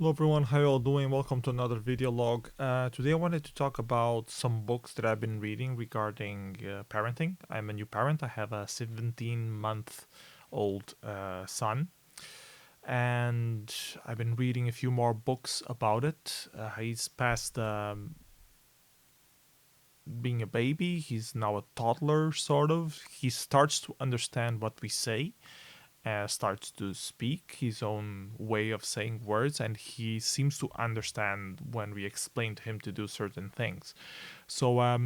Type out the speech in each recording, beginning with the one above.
Hello everyone, how you all doing? Welcome to another video log. Today I wanted to talk about some books that I've been reading regarding parenting. I'm a new parent. I have a 17-month-old son, and I've been reading a few more books about it. He's past being a baby. He's now a toddler, sort of. He starts to understand what we say, starts to speak his own way of saying words, and he seems to understand when we explain to him to do certain things. So I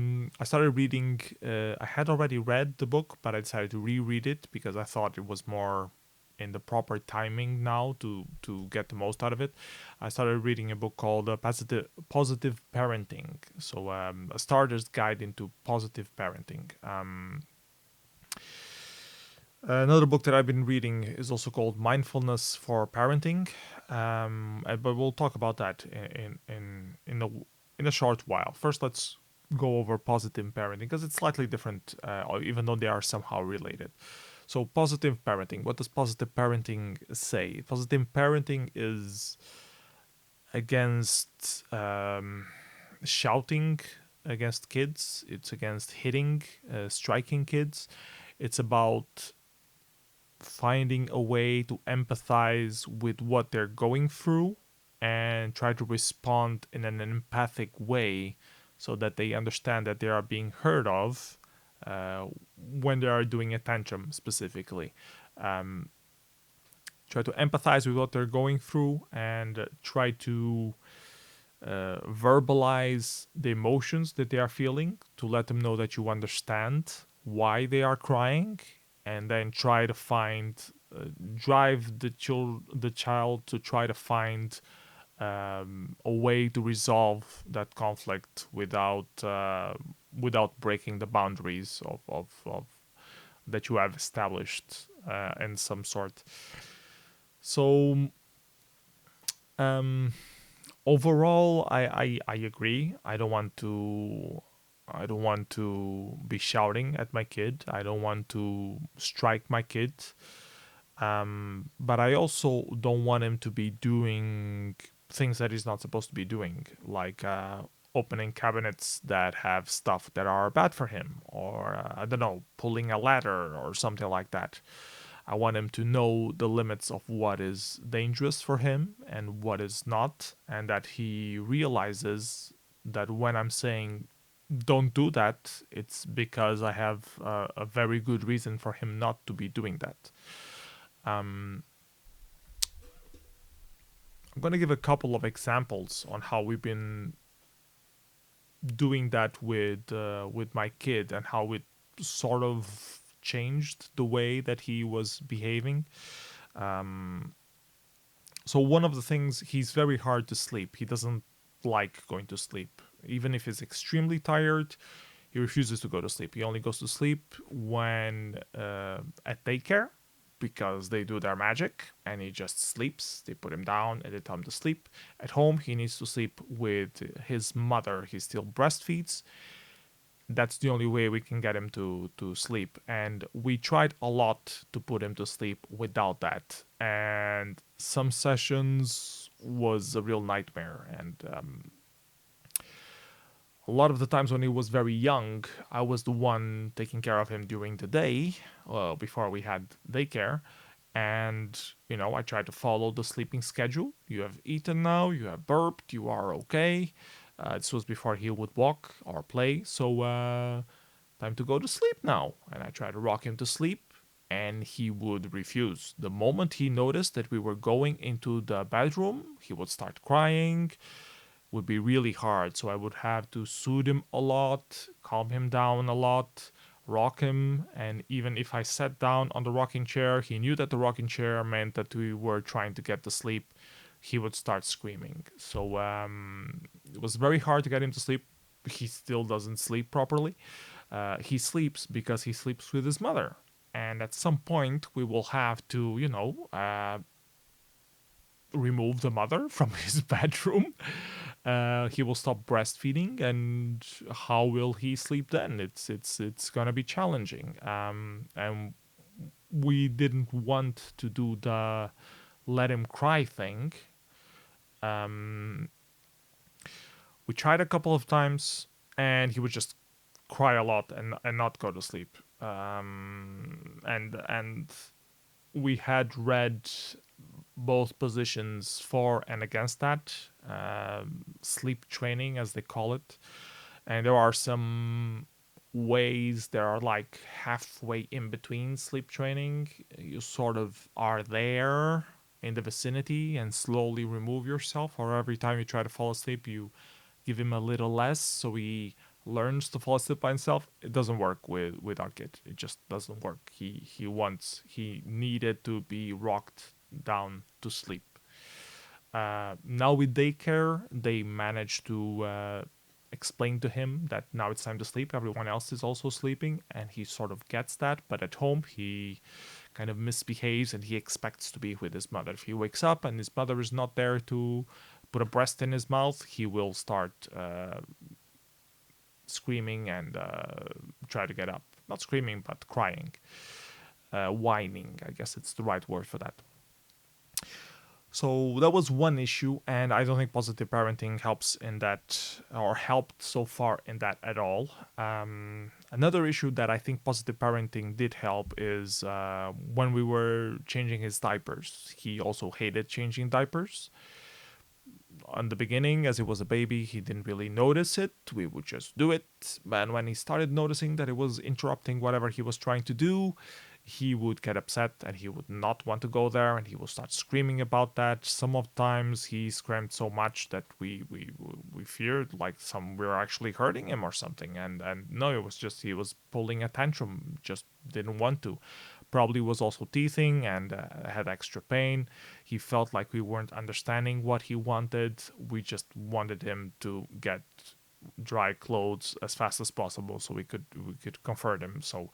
started reading. I had already read the book, but I decided to reread it because I thought it was more in the proper timing now to get the most out of it. I started reading a book called Positive Parenting. So a starter's guide into positive parenting. Another book that I've been reading is also called Mindfulness for Parenting, but we'll talk about that in a short while. First, let's go over positive parenting because it's slightly different, even though they are somehow related. So, positive parenting. What does positive parenting say? Positive parenting is against shouting against kids. It's against hitting, striking kids. It's about finding a way to empathize with what they're going through and try to respond in an empathic way so that they understand that they are being heard of when they are doing a tantrum specifically. Um, Try to empathize with what they're going through and try to verbalize the emotions that they are feeling to let them know that you understand why they are crying, and then try to find drive the child to try to find a way to resolve that conflict without breaking the boundaries of that you have established in some sort. So um, overall, I agree. I don't want to be shouting at my kid. I don't want to strike my kid. But I also don't want him to be doing things that he's not supposed to be doing, like opening cabinets that have stuff that are bad for him, or I don't know, pulling a ladder or something like that. I want him to know the limits of what is dangerous for him and what is not, and that he realizes that when I'm saying don't do that, it's because I have a very good reason for him not to be doing that. Um, I'm going to give a couple of examples on how we've been doing that with my kid and how it sort of changed the way that he was behaving. Um, so one of the things, he's very hard to sleep. He doesn't like going to sleep. Even if he's extremely tired, he refuses to go to sleep. He only goes to sleep when at daycare because they do their magic and he just sleeps. They put him down and they tell him to sleep. At home, he needs to sleep with his mother. He still breastfeeds. That's the only way we can get him to sleep. And we tried a lot to put him to sleep without that. And some sessions was a real nightmare. And a lot of the times when he was very young, I was the one taking care of him during the day, before we had daycare. And, I tried to follow the sleeping schedule. You have eaten now, you have burped, you are okay. This was before he would walk or play. So, time to go to sleep now. And I tried to rock him to sleep, and he would refuse. The moment he noticed that we were going into the bedroom, he would start crying, would be really hard. So I would have to soothe him a lot, calm him down a lot, rock him. And even if I sat down on the rocking chair, he knew that the rocking chair meant that we were trying to get to sleep. He would start screaming. So it was very hard to get him to sleep. He still doesn't sleep properly. He sleeps because he sleeps with his mother. And at some point, we will have to, remove the mother from his bedroom. He will stop breastfeeding, and how will he sleep then? It's gonna be challenging. And we didn't want to do the let him cry thing, Um, we tried a couple of times, and he would just cry a lot and not go to sleep. And we had read both positions for and against that, sleep training as they call it, and there are some ways that are like halfway in between sleep training. You sort of are there in the vicinity and slowly remove yourself, or every time you try to fall asleep you give him a little less so he learns to fall asleep by himself. It doesn't work with our kid. It just doesn't work. He needed to be rocked down to sleep. Now with daycare, they managed to explain to him that now it's time to sleep. Everyone else is also sleeping, and he sort of gets that. But at home, he kind of misbehaves, and he expects to be with his mother. If he wakes up and his mother is not there to put a breast in his mouth, he will start screaming and try to get up. Not screaming, but crying, whining. I guess it's the right word for that. So that was one issue, and I don't think positive parenting helps in that, or helped so far in that at all. Another issue that I think positive parenting did help is when we were changing his diapers. He also hated changing diapers. On the beginning, as he was a baby, he didn't really notice it. We would just do it. But when he started noticing that it was interrupting whatever he was trying to do, he would get upset and he would not want to go there, and he would start screaming about that. Some of times he screamed so much that we feared like some we were actually hurting him or something. And no, it was just he was pulling a tantrum, just didn't want to. Probably was also teething and had extra pain. He felt like we weren't understanding what he wanted. We just wanted him to get dry clothes as fast as possible so we could comfort him. So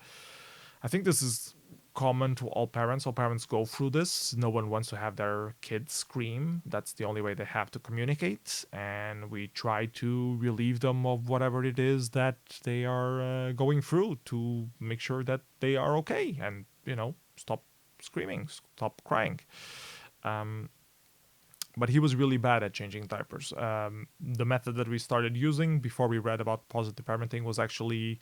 I think this is common to all parents. All parents go through this. No one wants to have their kids scream. That's the only way they have to communicate. And we try to relieve them of whatever it is that they are going through to make sure that they are okay and, stop screaming, stop crying. Um, but he was really bad at changing diapers. The method that we started using before we read about positive parenting was actually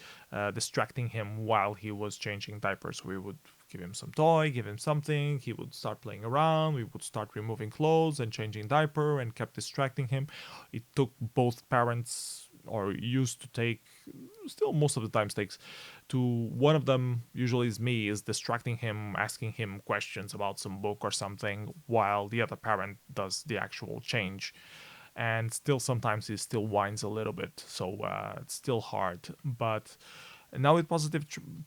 distracting him while he was changing diapers. We would give him some toy, give him something. He would start playing around. We would start removing clothes and changing diaper and kept distracting him. It took both parents, or used to take, still most of the time takes, to one of them, usually is me, is distracting him, asking him questions about some book or something, while the other parent does the actual change. And still sometimes he still whines a little bit, so it's still hard. But now with positive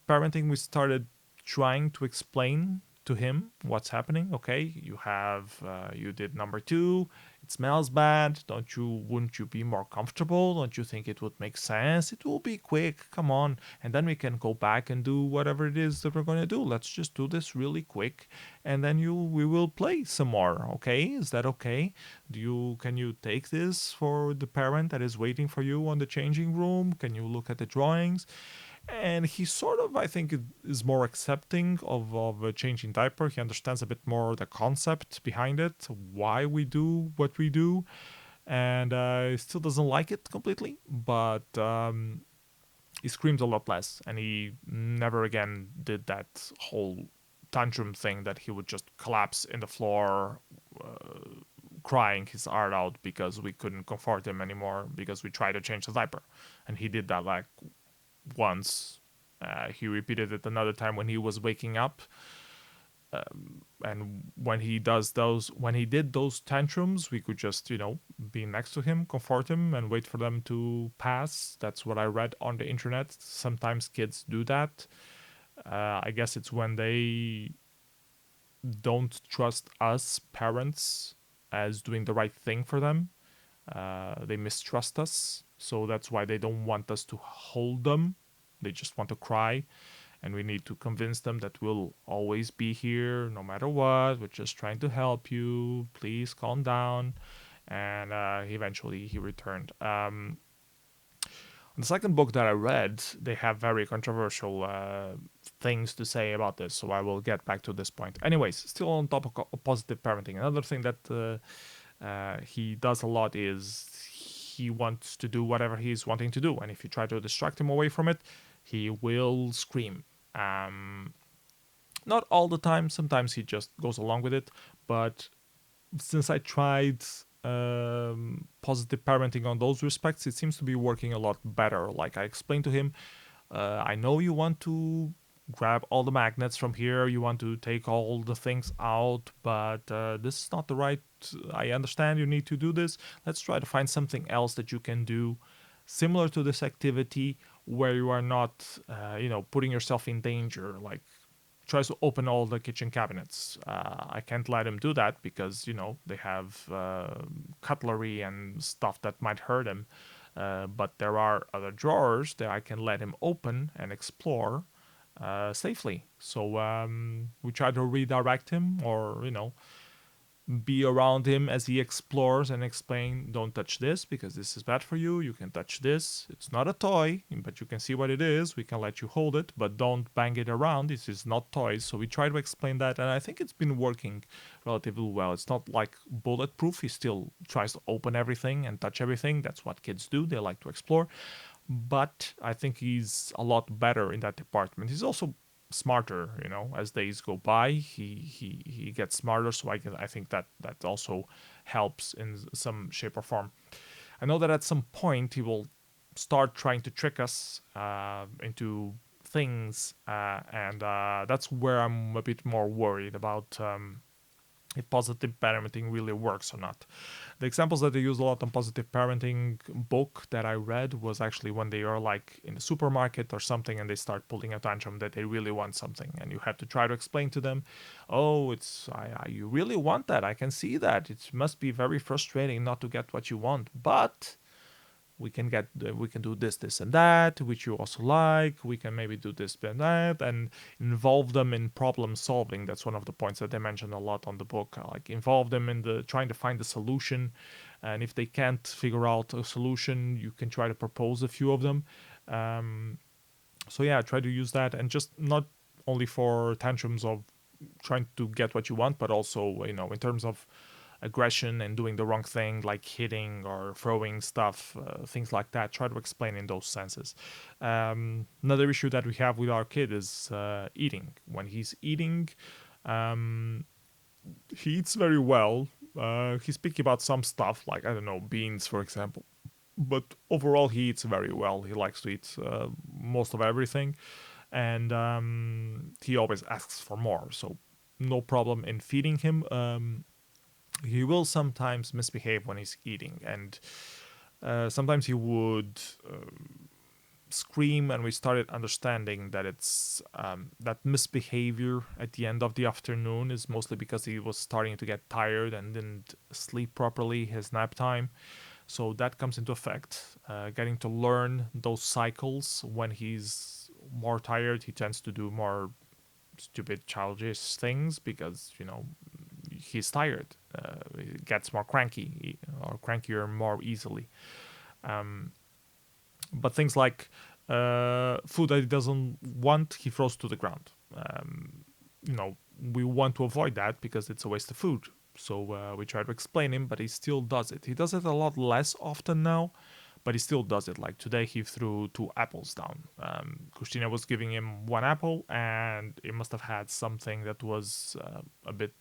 parenting, we started trying to explain to him what's happening. Okay, you did number two. It smells bad. Wouldn't you be more comfortable? Don't you think it would make sense? It will be quick. Come on. And then we can go back and do whatever it is that we're going to do. Let's just do this really quick, and then we will play some more. Okay? Is that okay? Can you take this for the parent that is waiting for you on the changing room? Can you look at the drawings? And he sort of, I think, is more accepting of a changing diaper. He understands a bit more the concept behind it, why we do what we do, and he still doesn't like it completely, but he screams a lot less, and he never again did that whole tantrum thing that he would just collapse in the floor, crying his heart out because we couldn't comfort him anymore because we tried to change the diaper. And he did that like once. He repeated it another time when he was waking up. And when he did those tantrums, we could just, be next to him, comfort him, and wait for them to pass. That's what I read on the internet. Sometimes kids do that. I guess it's when they don't trust us parents as doing the right thing for them. They mistrust us, so that's why they don't want us to hold them. They just want to cry, and we need to convince them that we'll always be here no matter what. We're just trying to help you. Please calm down. And eventually he returned. The second book that I read, they have very controversial things to say about this, so I will get back to this point. Anyways, still on topic of positive parenting. Another thing that He does a lot is he wants to do whatever he's wanting to do, and if you try to distract him away from it, he will scream. Um, Not all the time. Sometimes he just goes along with it. But since I tried positive parenting on those respects, it seems to be working a lot better. Like I explained to him, I know you want to grab all the magnets from here, you want to take all the things out, but this is not the right. I understand you need to do this. Let's try to find something else that you can do similar to this activity where you are not, putting yourself in danger. Like tries to open all the kitchen cabinets. I can't let him do that because they have cutlery and stuff that might hurt him. But there are other drawers that I can let him open and explore safely. So we try to redirect him, or be around him as he explores and explain, don't touch this because this is bad for you. You can touch this. It's not a toy, but you can see what it is. We can let you hold it, but don't bang it around. This is not toys. So we try to explain that, and I think it's been working relatively well. It's not like bulletproof. He still tries to open everything and touch everything. That's what kids do. They like to explore. But I think he's a lot better in that department. He's also smarter, as days go by. He gets smarter, so I think that also helps in some shape or form. I know that at some point he will start trying to trick us into things, and that's where I'm a bit more worried about if positive parenting really works or not. The examples that they use a lot on positive parenting book that I read was actually when they are like in the supermarket or something and they start pulling a tantrum that they really want something, and you have to try to explain to them, oh, you really want that. I can see that. It must be very frustrating not to get what you want, but we can do this and that which you also like. We can maybe do this and that, and involve them in problem solving. That's one of the points that they mention a lot on the book. Like involve them in the trying to find the solution, and if they can't figure out a solution, you can try to propose a few of them. So yeah, try to use that, and just not only for tantrums of trying to get what you want, but also in terms of aggression and doing the wrong thing, like hitting or throwing stuff, things like that. Try to explain in those senses. Another issue that we have with our kid is eating. When he's eating, um, he eats very well. He's picky about some stuff, like I don't know, beans, for example. But overall, he eats very well. He likes to eat most of everything, and he always asks for more. So no problem in feeding him. He will sometimes misbehave when he's eating, and sometimes he would scream, and we started understanding that it's that misbehavior at the end of the afternoon is mostly because he was starting to get tired and didn't sleep properly his nap time. So that comes into effect. Getting to learn those cycles. When he's more tired, he tends to do more stupid childish things because he's tired. He gets more cranky or crankier more easily. Um, but things like food that he doesn't want, he throws to the ground. We want to avoid that because it's a waste of food. So we try to explain him, but he still does it. He does it a lot less often now, but he still does it. Like today, he threw two apples down. Christina was giving him one apple, and it must have had something that was a bit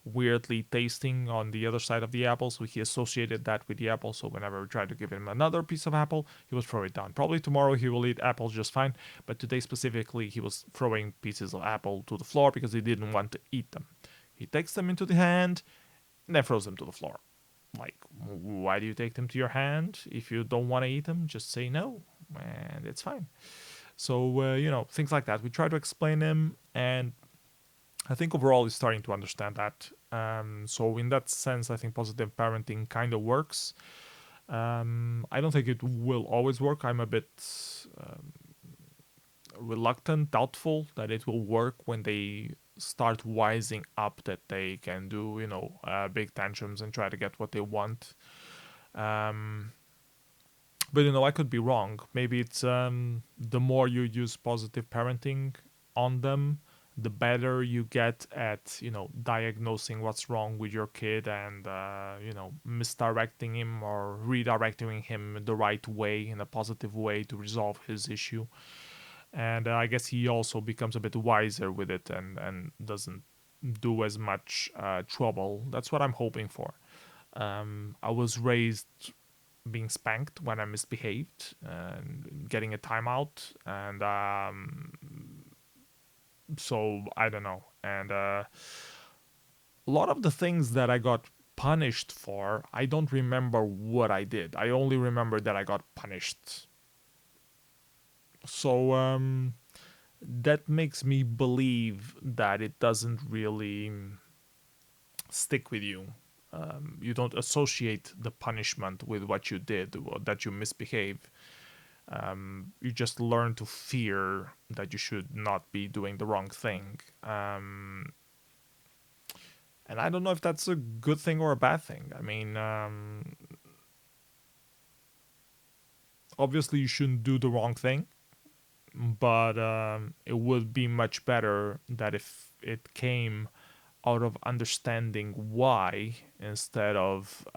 weirdly tasting on the other side of the apple, so he associated that with the apple. So whenever we tried to give him another piece of apple, he would throw it down. Probably tomorrow he will eat apples just fine, but today specifically he was throwing pieces of apple to the floor because he didn't want to eat them. He takes them into the hand and then throws them to the floor. Like, why do you take them to your hand? If you don't want to eat them, just say no, and it's fine. So things like that. We try to explain them, and I think overall he's starting to understand that. So in that sense, I think positive parenting kind of works. I don't think it will always work. I'm a bit reluctant, doubtful that it will work when they start wising up that they can do, big tantrums and try to get what they want. Um, but I could be wrong. Maybe it's the more you use positive parenting on them, the better you get at, diagnosing what's wrong with your kid and, misdirecting him or redirecting him the right way, in a positive way, to resolve his issue. And I guess he also becomes a bit wiser with it, and doesn't do as much trouble. That's what I'm hoping for. I was raised being spanked when I misbehaved and getting a timeout, and so I don't know. And a lot of the things that I got punished for, I don't remember what I did. I only remember that I got punished. So that makes me believe that it doesn't really stick with you. You don't associate the punishment with what you did or that you misbehave. You just learn to fear that you should not be doing the wrong thing. And I don't know if that's a good thing or a bad thing. I mean, obviously, you shouldn't do the wrong thing, but it would be much better that if it came out of understanding why, instead of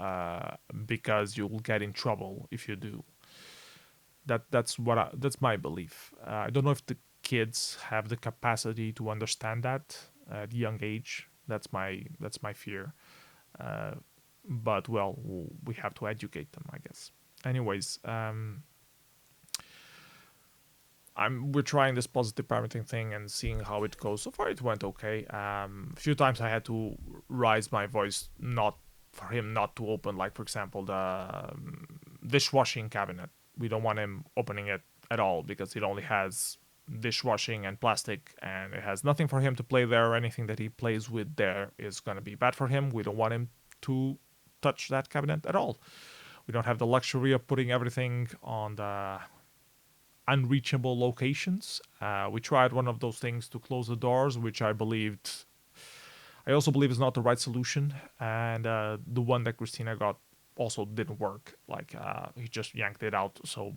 because you'll get in trouble if you do. That's my belief. I don't know if the kids have the capacity to understand that at young age. That's my fear. Uh, but well, we have to educate them, I guess. Anyways, we're trying this positive parenting thing and seeing how it goes. So far, it went okay. A few times I had to raise my voice, not for him not to open, like for example the dishwashing cabinet. We don't want him opening it at all because it only has dishwashing and plastic, and it has nothing for him to play there. Anything that he plays with there is going to be bad for him. We don't want him to touch that cabinet at all. We don't have the luxury of putting everything on the unreachable locations. We tried one of those things to close the doors, which I also believe is not the right solution. And the one that Christina got also didn't work. Like he just yanked it out. So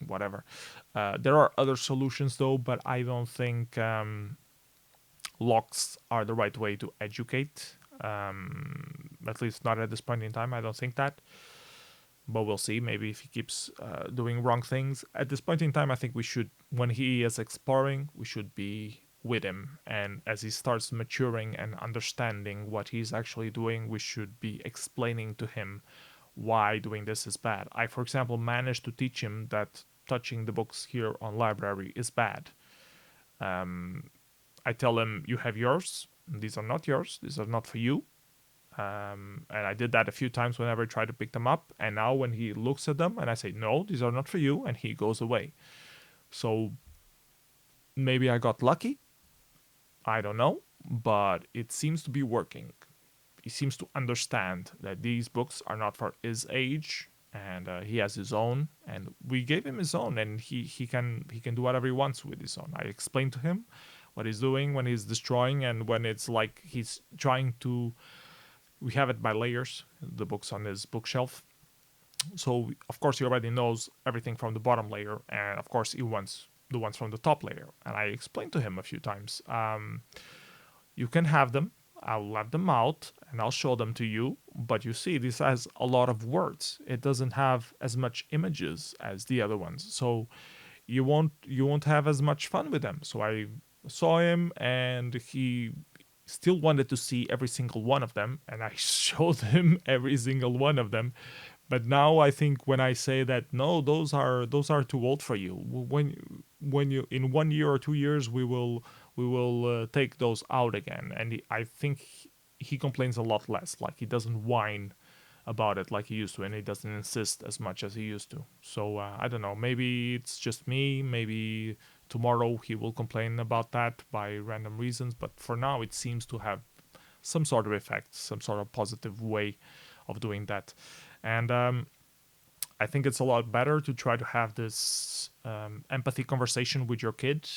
whatever. There are other solutions though, but I don't think locks are the right way to educate. At least not at this point in time. I don't think that. But we'll see. Maybe if he keeps doing wrong things at this point in time, I think we should, when he is exploring, we should be with him. And as he starts maturing and understanding what he's actually doing, we should be explaining to him why doing this is bad. I, for example, managed to teach him that touching the books here on library is bad. I tell him, you have yours. These are not yours. These are not for you. And I did that a few times whenever I try to pick them up. And now when he looks at them and I say, no, these are not for you, and he goes away. So maybe I got lucky. I don't know. But it seems to be working. He seems to understand that these books are not for his age, and he has his own, and we gave him his own, and he can do whatever he wants with his own. I explained to him what he's doing when he's destroying, and when it's like he's trying to. We have it by layers, the books on his bookshelf. So of course he already knows everything from the bottom layer, and of course he wants the ones from the top layer. And I explained to him a few times, you can have them. I'll let them out and I'll show them to you. But you see, this has a lot of words. It doesn't have as much images as the other ones. So you won't have as much fun with them. So I saw him, and he still wanted to see every single one of them, and I showed him every single one of them. But now I think when I say that, no, those are too old for you. When you, in 1 year or 2 years, we will take those out again. And I think he complains a lot less. Like he doesn't whine about it like he used to, and he doesn't insist as much as he used to. So I don't know. Maybe it's just me. Maybe tomorrow he will complain about that by random reasons. But for now, it seems to have some sort of effect, some sort of positive way of doing that. And I think it's a lot better to try to have this empathy conversation with your kid,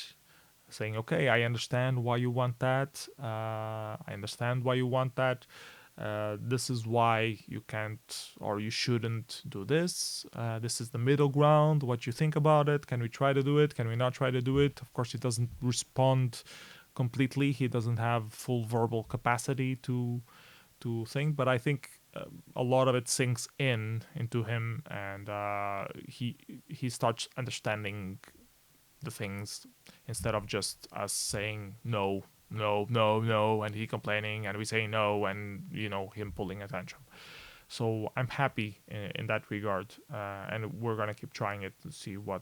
saying, okay, I understand why you want that. I understand why you want that. This is why you can't or you shouldn't do this. This is the middle ground. What you think about it? Can we try to do it? Can we not try to do it? Of course, it doesn't respond completely. He doesn't have full verbal capacity to think, but I think a lot of it sinks into him, and he starts understanding the things instead of just us saying no, no, no, no, and he complaining, and we say no, and him pulling attention. So I'm happy in that regard, and we're gonna keep trying it to see what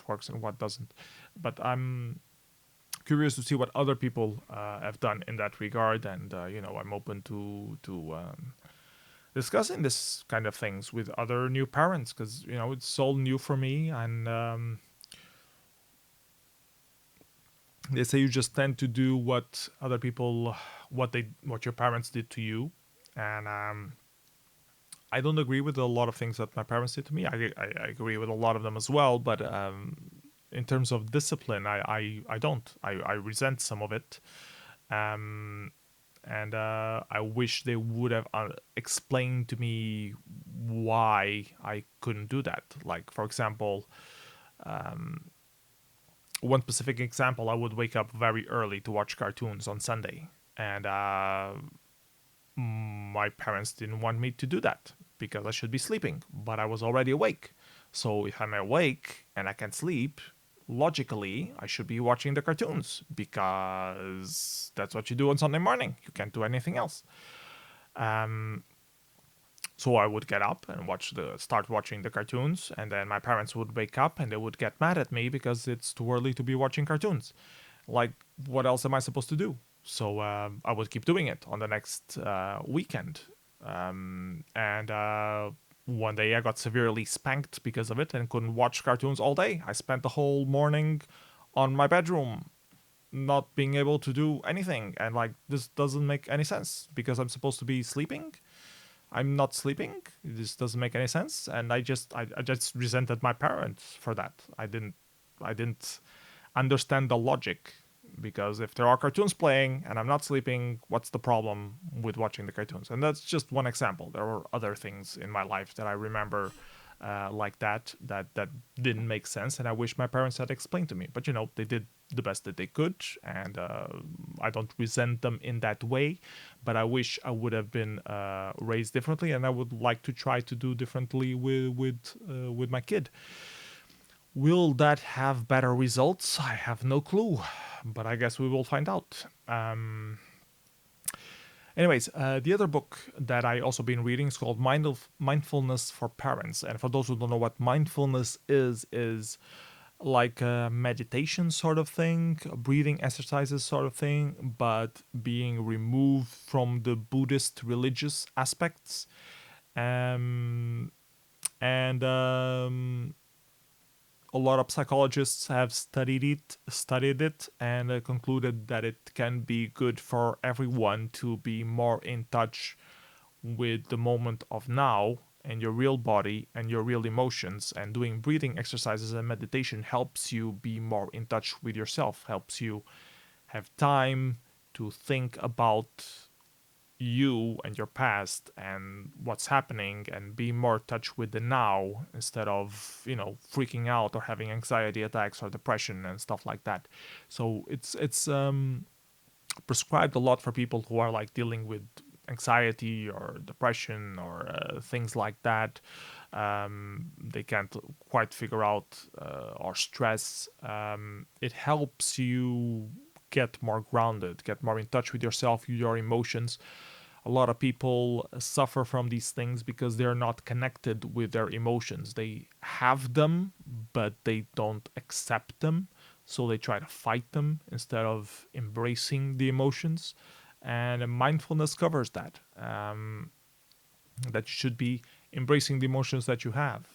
works and what doesn't. But I'm curious to see what other people have done in that regard, and I'm open to discussing this kind of things with other new parents, because it's all new for me, and they say you just tend to do what other people, what your parents did to you, and I don't agree with a lot of things that my parents did to me. I agree with a lot of them as well, but in terms of discipline, I don't. I resent some of it, um, and I wish they would have explained to me why I couldn't do that. Like, for example, one specific example, I would wake up very early to watch cartoons on Sunday, and my parents didn't want me to do that because I should be sleeping, but I was already awake. So if I'm awake and I can sleep, logically, I should be watching the cartoons because that's what you do on Sunday morning. You can't do anything else. Um, so I would get up and start watching the cartoons, and then my parents would wake up and they would get mad at me because it's too early to be watching cartoons. Like, what else am I supposed to do? So I would keep doing it on the next weekend. And one day I got severely spanked because of it and couldn't watch cartoons all day. I spent the whole morning on my bedroom, not being able to do anything. And like, this doesn't make any sense because I'm supposed to be sleeping. I'm not sleeping. This doesn't make any sense. And I just resented my parents for that. I didn't understand the logic, because if there are cartoons playing and I'm not sleeping, what's the problem with watching the cartoons? And that's just one example. There were other things in my life that I remember like that didn't make sense, and I wish my parents had explained to me. But they did the best that they could, and I don't resent them in that way. But I wish I would have been raised differently, and I would like to try to do differently with my kid. Will that have better results? I have no clue, but I guess we will find out. Anyways, the other book that I also been reading is called Mindfulness for Parents. And for those who don't know what mindfulness is like a meditation sort of thing, a breathing exercises sort of thing, but being removed from the Buddhist religious aspects. And a lot of psychologists have studied it, and concluded that it can be good for everyone to be more in touch with the moment of now and your real body and your real emotions. And doing breathing exercises and meditation helps you be more in touch with yourself, helps you have time to think about you and your past and what's happening, and be more in touch with the now, instead of freaking out or having anxiety attacks or depression and stuff like that. So it's prescribed a lot for people who are like dealing with anxiety or depression or things like that. They can't quite figure out or stress. It helps you get more grounded, get more in touch with yourself, your emotions. A lot of people suffer from these things because they're not connected with their emotions. They have them, but they don't accept them. So they try to fight them instead of embracing the emotions. And mindfulness covers that. That you should be embracing the emotions that you have,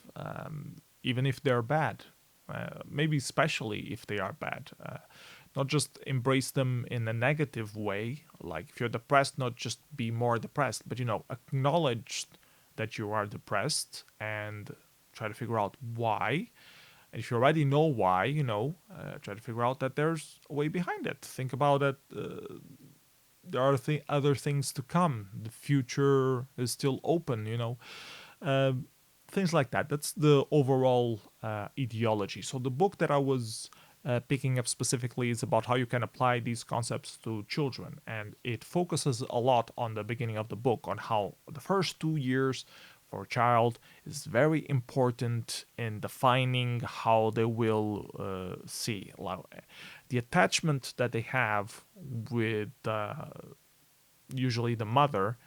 even if they're bad. Maybe especially if they are bad. Not just embrace them in a negative way. Like if you're depressed, not just be more depressed, but acknowledge that you are depressed and try to figure out why. And if you already know why, try to figure out that there's a way behind it. Think about it. There are other things to come. The future is still open. Things like that. That's the overall ideology. So the book that I was picking up specifically is about how you can apply these concepts to children. And it focuses a lot on the beginning of the book on how the first 2 years for a child is very important in defining how they will see. The attachment that they have with usually the mother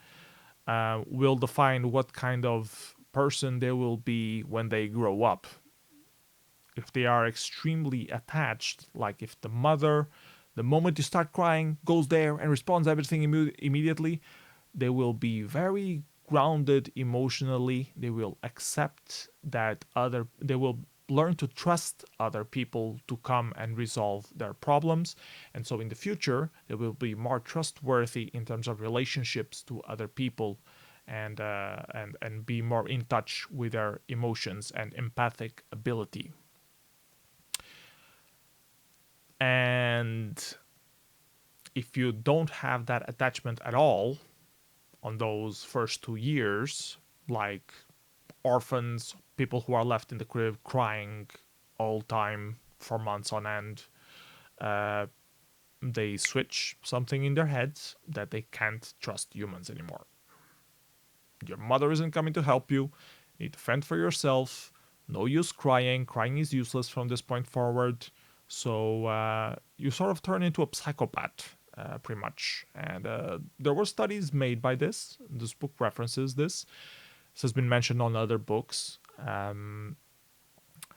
will define what kind of person they will be when they grow up. If they are extremely attached, like if the mother, the moment you start crying, goes there and responds everything immediately, they will be very grounded emotionally. They will accept that they will learn to trust other people to come and resolve their problems. And so in the future, they will be more trustworthy in terms of relationships to other people, and be more in touch with their emotions and empathic ability. And if you don't have that attachment at all on those first 2 years, like orphans, people who are left in the crib crying all time for months on end, uh, they switch something in their heads that they can't trust humans anymore. Your mother isn't coming to help you. You need to fend for yourself. No use crying. Crying is useless from this point forward. So you sort of turn into a psychopath, pretty much. And there were studies made by this. This book references this. This has been mentioned on other books. I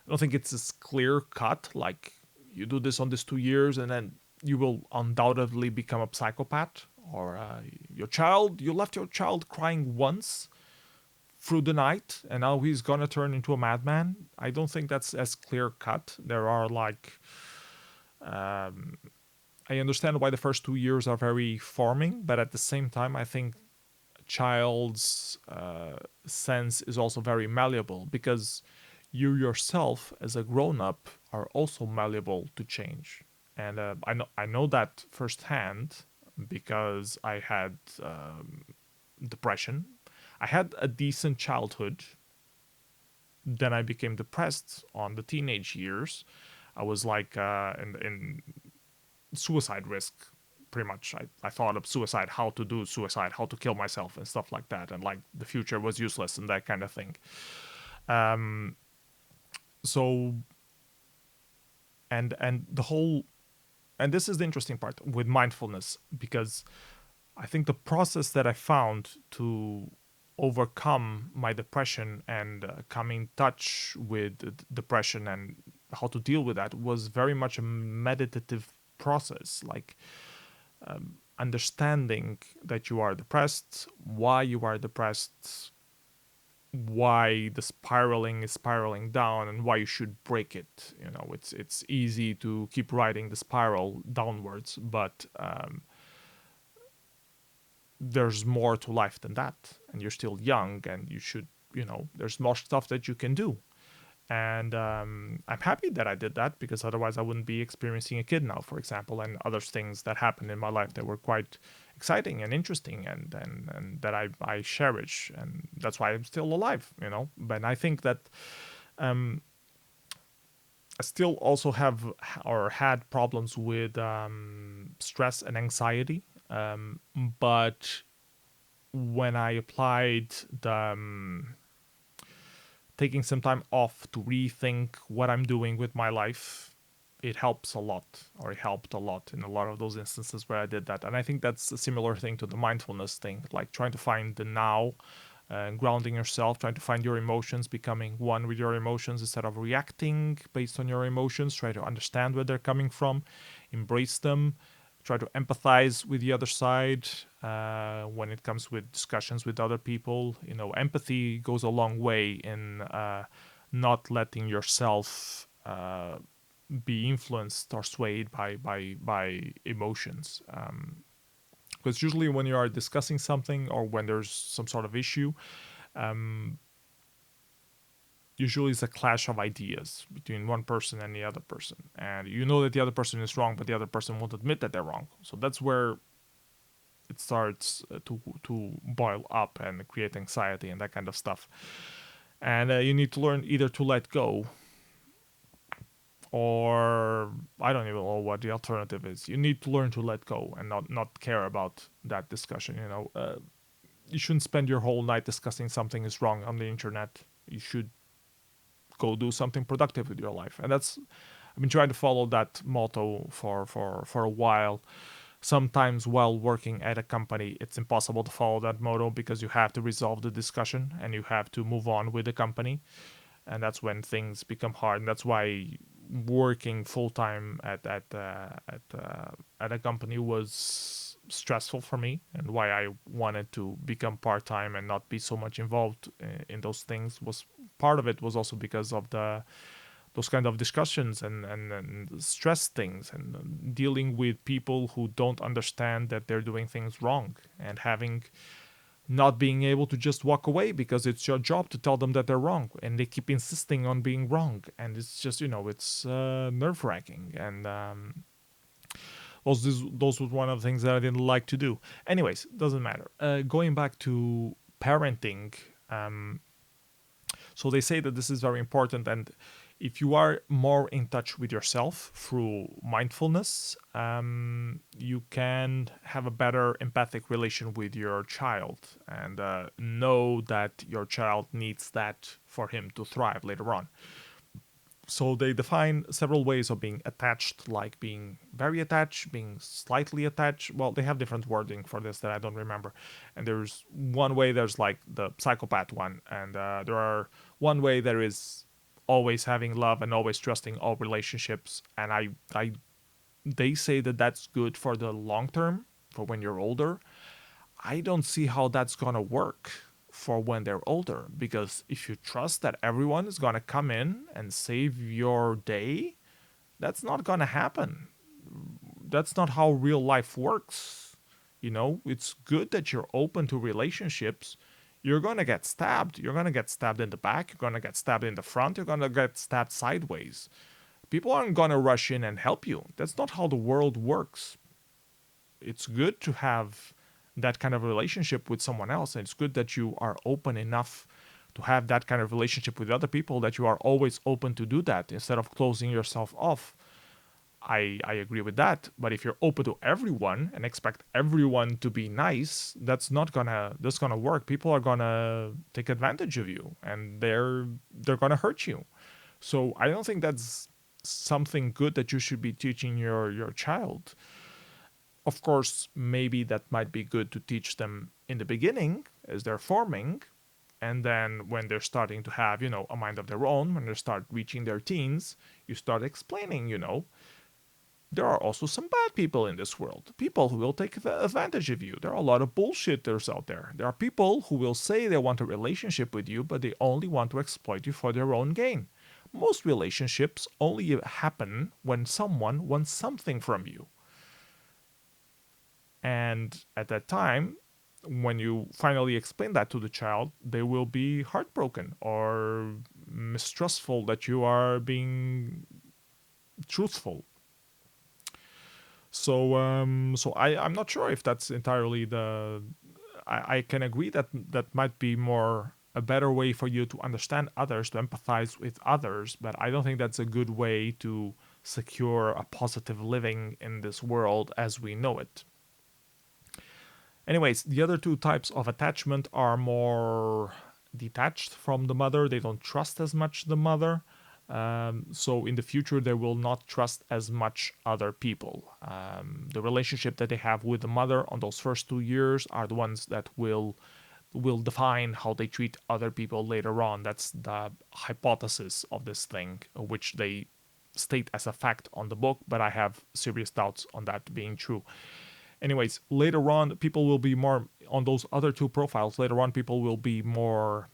don't think it's as clear cut. Like you do this on these 2 years, and then you will undoubtedly become a psychopath. Or you left your child crying once through the night, and now he's gonna turn into a madman. I don't think that's as clear cut. There are I understand why the first 2 years are very forming, but at the same time, I think a child's sense is also very malleable, because you yourself, as a grown up, are also malleable to change. And I know that firsthand because I had depression. I had a decent childhood. Then I became depressed on the teenage years. I was like in suicide risk, pretty much. I thought of suicide, how to do suicide, how to kill myself, and stuff like that. And like the future was useless and that kind of thing. So, and the whole, and this is the interesting part with mindfulness, because I think the process that I found to overcome my depression and come in touch with depression and how to deal with that was very much a meditative process. Like understanding that you are depressed, why you are depressed, why the spiraling is spiraling down, and why you should break it. It's easy to keep riding the spiral downwards, but there's more to life than that, and you're still young, and you should, there's more stuff that you can do. And I'm happy that I did that, because otherwise I wouldn't be experiencing a kid now, for example, and other things that happened in my life that were quite exciting and interesting, and that I cherish, and that's why I'm still alive. But I think that I still also have or had problems with stress and anxiety, but when I applied the taking some time off to rethink what I'm doing with my life, it helps a lot, or it helped a lot in a lot of those instances where I did that. And I think that's a similar thing to the mindfulness thing, like trying to find the now, grounding yourself, trying to find your emotions, becoming one with your emotions instead of reacting based on your emotions. Try to understand where they're coming from, embrace them, try to empathize with the other side when it comes with discussions with other people. Empathy goes a long way in not letting yourself be influenced or swayed by emotions. Because usually when you are discussing something, or when there's some sort of issue, usually it's a clash of ideas between one person and the other person. And you know that the other person is wrong, but the other person won't admit that they're wrong. So that's where it starts to boil up and create anxiety and that kind of stuff. And you need to learn either to let go or I don't even know what the alternative is. You need to learn to let go and not care about that discussion. You shouldn't spend your whole night discussing something is wrong on the internet. You should go do something productive with your life, and that's I've been trying to follow that motto for a while. Sometimes while working at a company, it's impossible to follow that motto because you have to resolve the discussion and you have to move on with the company, and that's when things become hard. And that's why working full time at a company was stressful for me, and why I wanted to become part time and not be so much involved in those things. Was part of it was also because of the those kind of discussions and stress things and dealing with people who don't understand that they're doing things wrong, and having not being able to just walk away because it's your job to tell them that they're wrong, and they keep insisting on being wrong, and it's just it's nerve wracking. And those was one of the things that I didn't like to do. Anyways, doesn't matter. Going back to parenting, so they say that this is very important, and if you are more in touch with yourself through mindfulness, you can have a better empathic relation with your child, and know that your child needs that for him to thrive later on. So they define several ways of being attached, like being very attached, being slightly attached. Well, they have different wording for this that I don't remember. And there's one way, there's like the psychopath one, and there are one way there is always having love and always trusting all relationships. And they say that that's good for the long term, for when you're older. I don't see how that's gonna work for when they're older, because if you trust that everyone is gonna come in and save your day, that's not gonna happen. That's not how real life works. It's good that you're open to relationships. You're gonna get stabbed. You're gonna get stabbed in the back. You're gonna get stabbed in the front. You're gonna get stabbed sideways. People aren't gonna rush in and help you. That's not how the world works. It's good to have that kind of relationship with someone else, and it's good that you are open enough to have that kind of relationship with other people, that you are always open to do that instead of closing yourself off. I agree with that, but if you're open to everyone and expect everyone to be nice, that's gonna work. People are gonna take advantage of you, and they're gonna hurt you. So I don't think that's something good that you should be teaching your child. Of course, maybe that might be good to teach them in the beginning as they're forming. And then when they're starting to have, a mind of their own, when they start reaching their teens, you start explaining, there are also some bad people in this world. People who will take advantage of you. There are a lot of bullshitters out there. There are people who will say they want a relationship with you, but they only want to exploit you for their own gain. Most relationships only happen when someone wants something from you. And at that time, when you finally explain that to the child, they will be heartbroken or mistrustful that you are being truthful. So I'm not sure if that's entirely the. I can agree that that might be more a better way for you to understand others, to empathize with others, but I don't think that's a good way to secure a positive living in this world as we know it. Anyways, the other two types of attachment are more detached from the mother. They don't trust as much the mother. So in the future, they will not trust as much other people. The relationship that they have with the mother on those first 2 years are the ones that will define how they treat other people later on. That's the hypothesis of this thing, which they state as a fact on the book, but I have serious doubts on that being true. Anyways, later on, people will be more on those other two profiles. Later on, people will be more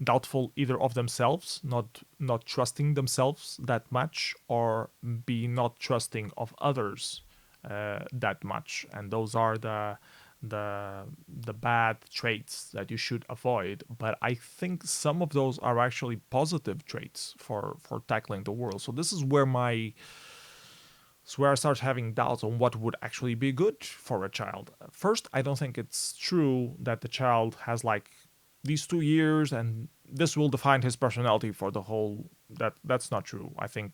doubtful either of themselves, not trusting themselves that much, or be not trusting of others that much. And those are the bad traits that you should avoid. But I think some of those are actually positive traits for tackling the world. So this is where I start having doubts on what would actually be good for a child. First, I don't think it's true that the child has like these 2 years and this will define his personality for the whole That's not true. I think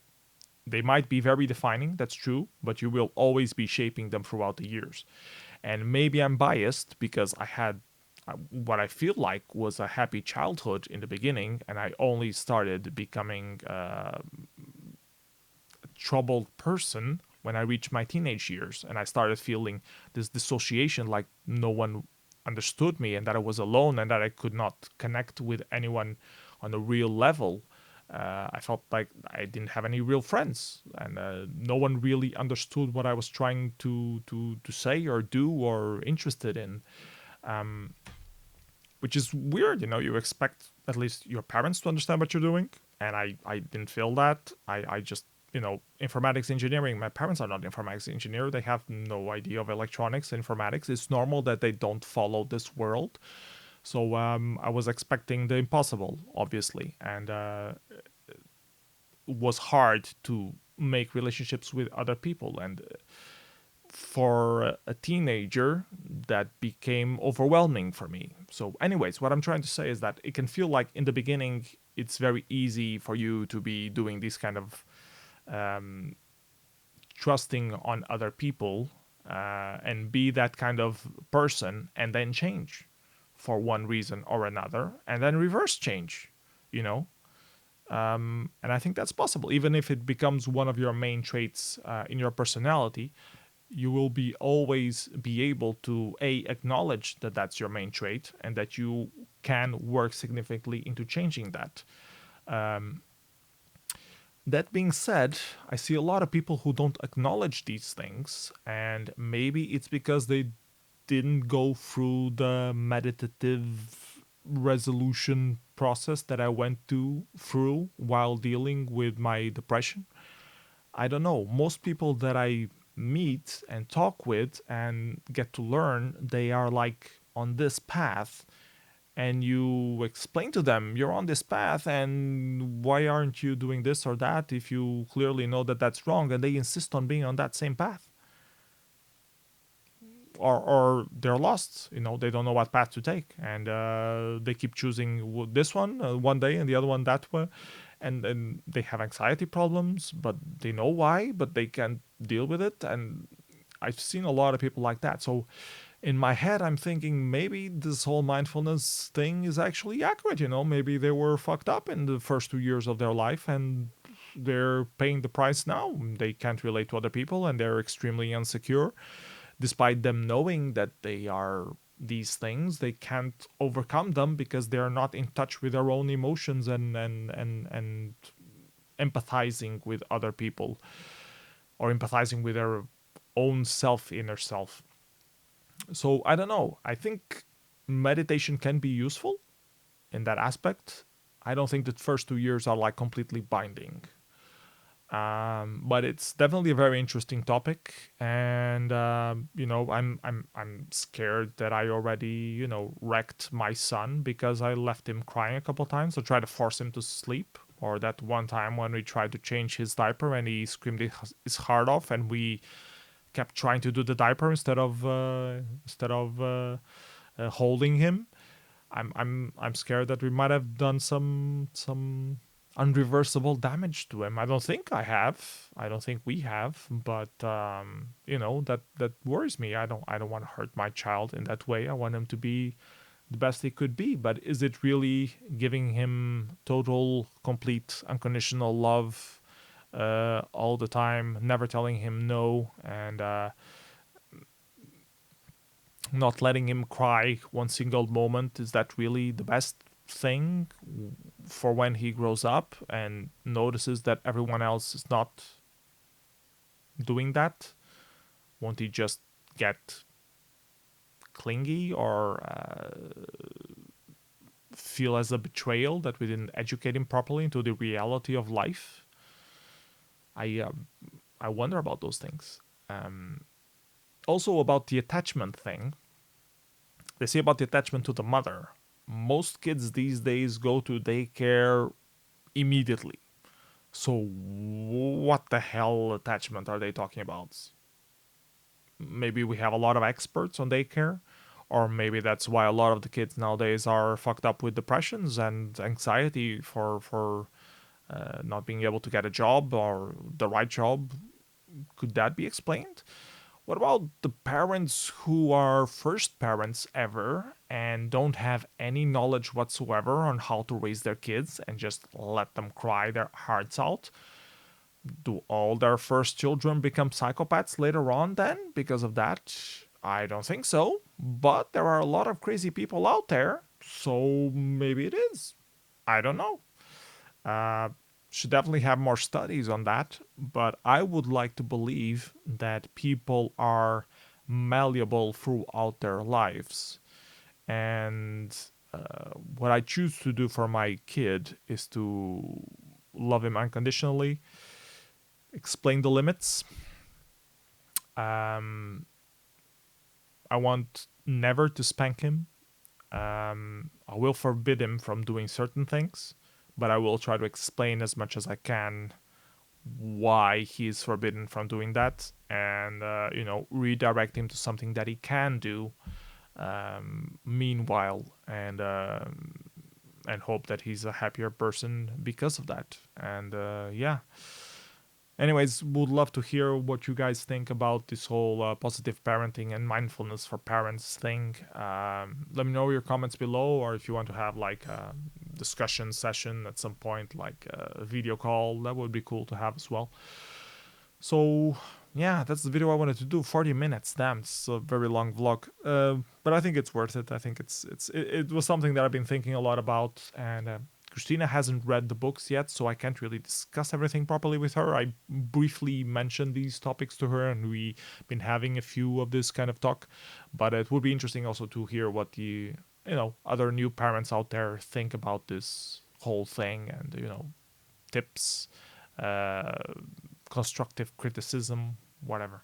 they might be very defining, that's true, but you will always be shaping them throughout the years. And maybe I'm biased because I had what I feel like was a happy childhood in the beginning, and I only started becoming troubled person when I reached my teenage years, and I started feeling this dissociation, like no one understood me, and that I was alone, and that I could not connect with anyone on a real level. I felt like I didn't have any real friends, and no one really understood what I was trying to say or do or interested in, which is weird. You expect at least your parents to understand what you're doing, and I didn't feel that. I just informatics engineering. My parents are not informatics engineer. They have no idea of electronics, informatics. It's normal that they don't follow this world. So I was expecting the impossible, obviously, and it was hard to make relationships with other people. And for a teenager, that became overwhelming for me. So, anyways, what I'm trying to say is that it can feel like in the beginning, it's very easy for you to be doing this kind of trusting on other people and be that kind of person and then change for one reason or another and then reverse change, you know? And I think that's possible. Even if it becomes one of your main traits in your personality, you will be always be able to acknowledge that that's your main trait and that you can work significantly into changing that. That being said, I see a lot of people who don't acknowledge these things, and maybe it's because they didn't go through the meditative resolution process that I went through while dealing with my depression. I don't know. Most people that I meet and talk with and get to learn, they are like on this path, and you explain to them you're on this path and why aren't you doing this or that if you clearly know that that's wrong, and they insist on being on that same path, or they're lost, they don't know what path to take, and they keep choosing this one one day and the other one that way, and they have anxiety problems, but they know why, but they can't deal with it. And I've seen a lot of people like that. So in my head, I'm thinking maybe this whole mindfulness thing is actually accurate. Maybe they were fucked up in the first 2 years of their life, and they're paying the price now. They can't relate to other people, and they're extremely insecure. Despite them knowing that they are these things, they can't overcome them because they're not in touch with their own emotions and empathizing with other people, or empathizing with their own inner self. So I don't know. I think meditation can be useful in that aspect. I don't think the first 2 years are like completely binding. But it's definitely a very interesting topic, and I'm scared that I already wrecked my son because I left him crying a couple times to try to force him to sleep. Or that one time when we tried to change his diaper and he screamed his heart off, and we kept trying to do the diaper instead of holding him. I'm scared that we might have done some unreversible damage to him. I don't think I have. I don't think we have. But that worries me. I don't want to hurt my child in that way. I want him to be the best he could be. But is it really giving him total, complete, unconditional love all the time, never telling him no, and not letting him cry one single moment? Is that really the best thing for when he grows up and notices that everyone else is not doing that? Won't he just get clingy, or feel as a betrayal that we didn't educate him properly into the reality of life? I wonder about those things. Also about the attachment thing. They say about the attachment to the mother. Most kids these days go to daycare immediately. So what the hell attachment are they talking about? Maybe we have a lot of experts on daycare, or maybe that's why a lot of the kids nowadays are fucked up with depressions and anxiety for not being able to get a job or the right job. Could that be explained? What about the parents who are first parents ever and don't have any knowledge whatsoever on how to raise their kids and just let them cry their hearts out? Do all their first children become psychopaths later on then because of that? I don't think so. But there are a lot of crazy people out there, so maybe it is. I don't know. Uh, should definitely have more studies on that, but I would like to believe that people are malleable throughout their lives. And what I choose to do for my kid is to love him unconditionally, explain the limits. Um, I want never to spank him. I will forbid him from doing certain things, but I will try to explain as much as I can why he is forbidden from doing that, and redirect him to something that he can do. Meanwhile, and hope that he's a happier person because of that. And yeah. Anyways, would love to hear what you guys think about this whole positive parenting and mindfulness for parents thing. Let me know your comments below, or if you want to have like a discussion session at some point, like a video call, that would be cool to have as well. So yeah, that's the video I wanted to do. 40 minutes, damn, it's a very long vlog. But I think it's worth it. I think it was something that I've been thinking a lot about, and Christina hasn't read the books yet, so I can't really discuss everything properly with her. I briefly mentioned these topics to her, and we've been having a few of this kind of talk. But it would be interesting also to hear what the other new parents out there think about this whole thing, and tips, uh, constructive criticism, whatever.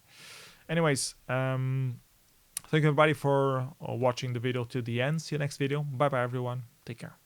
Anyways, thank you everybody for watching the video to the end. See you next video. Bye bye everyone. Take care.